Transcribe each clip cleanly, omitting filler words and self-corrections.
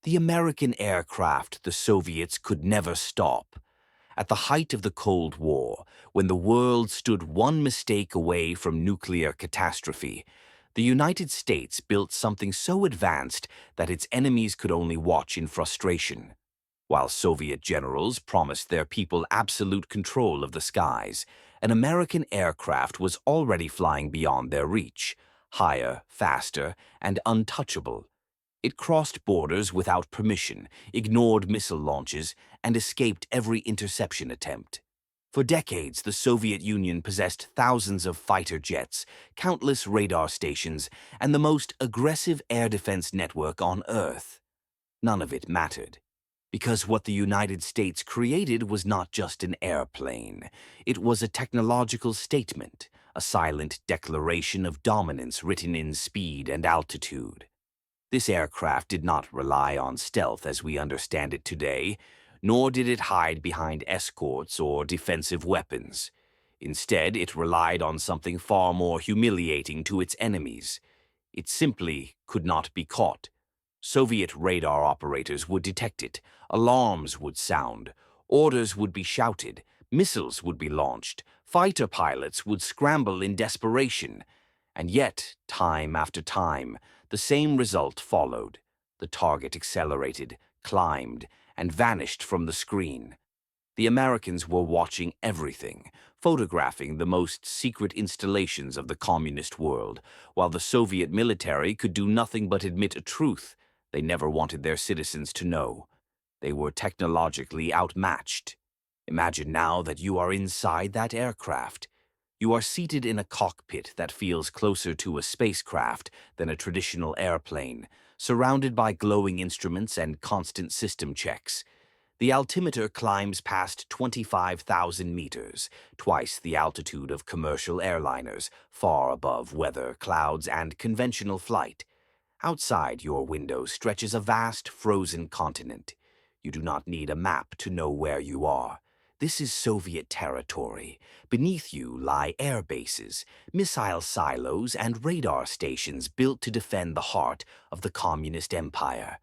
The American aircraft the Soviets could never stop. At the height of the Cold War, when the world stood one mistake away from nuclear catastrophe, the United States built something so advanced that its enemies could only watch in frustration. While Soviet generals promised their people absolute control of the skies, an American aircraft was already flying beyond their reach, higher, faster, and untouchable. It crossed borders without permission, ignored missile launches, and escaped every interception attempt. For decades, the Soviet Union possessed thousands of fighter jets, countless radar stations, and the most aggressive air defense network on Earth. None of it mattered, because what the United States created was not just an airplane. It was a technological statement, a silent declaration of dominance written in speed and altitude. This aircraft did not rely on stealth as we understand it today, nor did it hide behind escorts or defensive weapons. Instead, it relied on something far more humiliating to its enemies. It simply could not be caught. Soviet radar operators would detect it, alarms would sound, orders would be shouted, missiles would be launched, fighter pilots would scramble in desperation. And yet, time after time, the same result followed. The target accelerated, climbed, and vanished from the screen. The Americans were watching everything, photographing the most secret installations of the communist world, while the Soviet military could do nothing but admit a truth they never wanted their citizens to know. They were technologically outmatched. Imagine now that you are inside that aircraft. You are seated in a cockpit that feels closer to a spacecraft than a traditional airplane, surrounded by glowing instruments and constant system checks. The altimeter climbs past 25,000 meters, twice the altitude of commercial airliners, far above weather, clouds, and conventional flight. Outside your window stretches a vast frozen continent. You do not need a map to know where you are. This is Soviet territory. Beneath you lie air bases, missile silos, and radar stations built to defend the heart of the communist empire.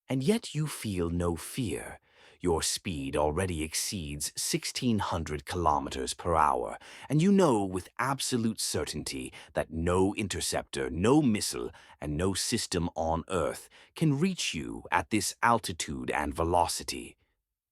And yet you feel no fear. Your speed already exceeds 1,600 kilometers per hour, and you know with absolute certainty that no interceptor, no missile, and no system on Earth can reach you at this altitude and velocity.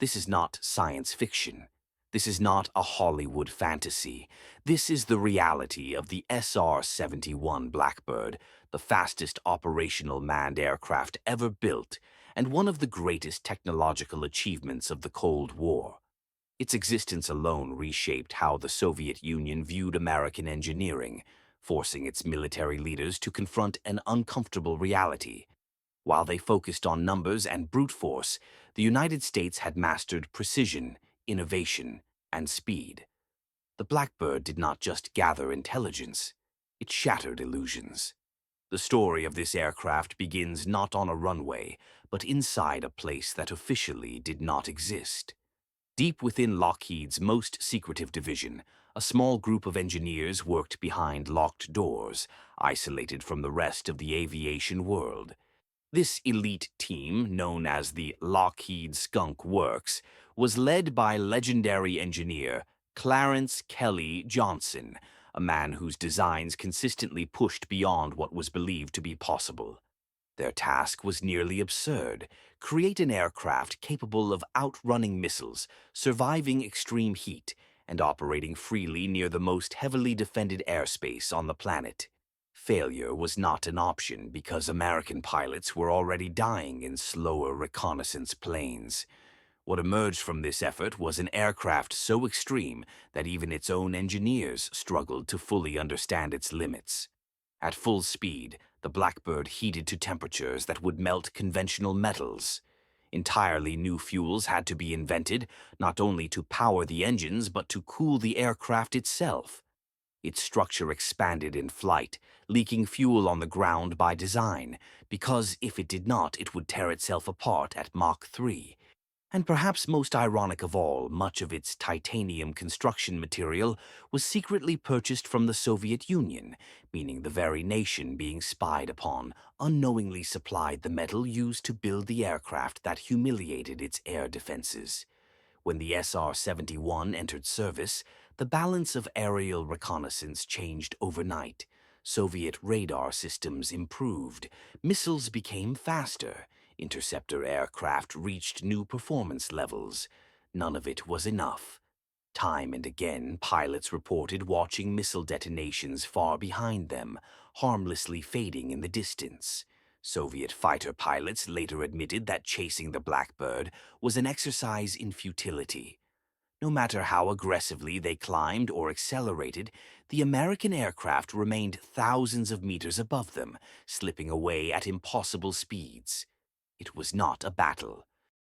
This is not science fiction. This is not a Hollywood fantasy. This is the reality of the SR-71 Blackbird, the fastest operational manned aircraft ever built, and one of the greatest technological achievements of the Cold War. Its existence alone reshaped how the Soviet Union viewed American engineering, forcing its military leaders to confront an uncomfortable reality. While they focused on numbers and brute force, the United States had mastered precision, innovation, and speed. The Blackbird did not just gather intelligence, it shattered illusions. The story of this aircraft begins not on a runway, but inside a place that officially did not exist. Deep within Lockheed's most secretive division, a small group of engineers worked behind locked doors, isolated from the rest of the aviation world. This elite team, known as the Lockheed Skunk Works, was led by legendary engineer Clarence Kelly Johnson, a man whose designs consistently pushed beyond what was believed to be possible. Their task was nearly absurd: create an aircraft capable of outrunning missiles, surviving extreme heat, and operating freely near the most heavily defended airspace on the planet. Failure was not an option because American pilots were already dying in slower reconnaissance planes. What emerged from this effort was an aircraft so extreme that even its own engineers struggled to fully understand its limits. At full speed, the Blackbird heated to temperatures that would melt conventional metals. Entirely new fuels had to be invented, not only to power the engines but to cool the aircraft itself. Its structure expanded in flight, leaking fuel on the ground by design, because if it did not, it would tear itself apart at Mach 3. And perhaps most ironic of all, much of its titanium construction material was secretly purchased from the Soviet Union, meaning the very nation being spied upon unknowingly supplied the metal used to build the aircraft that humiliated its air defenses. When the SR-71 entered service, the balance of aerial reconnaissance changed overnight. Soviet radar systems improved, missiles became faster, interceptor aircraft reached new performance levels. None of it was enough. Time and again, pilots reported watching missile detonations far behind them, harmlessly fading in the distance. Soviet fighter pilots later admitted that chasing the Blackbird was an exercise in futility. No matter how aggressively they climbed or accelerated, the American aircraft remained thousands of meters above them, slipping away at impossible speeds. It was not a battle.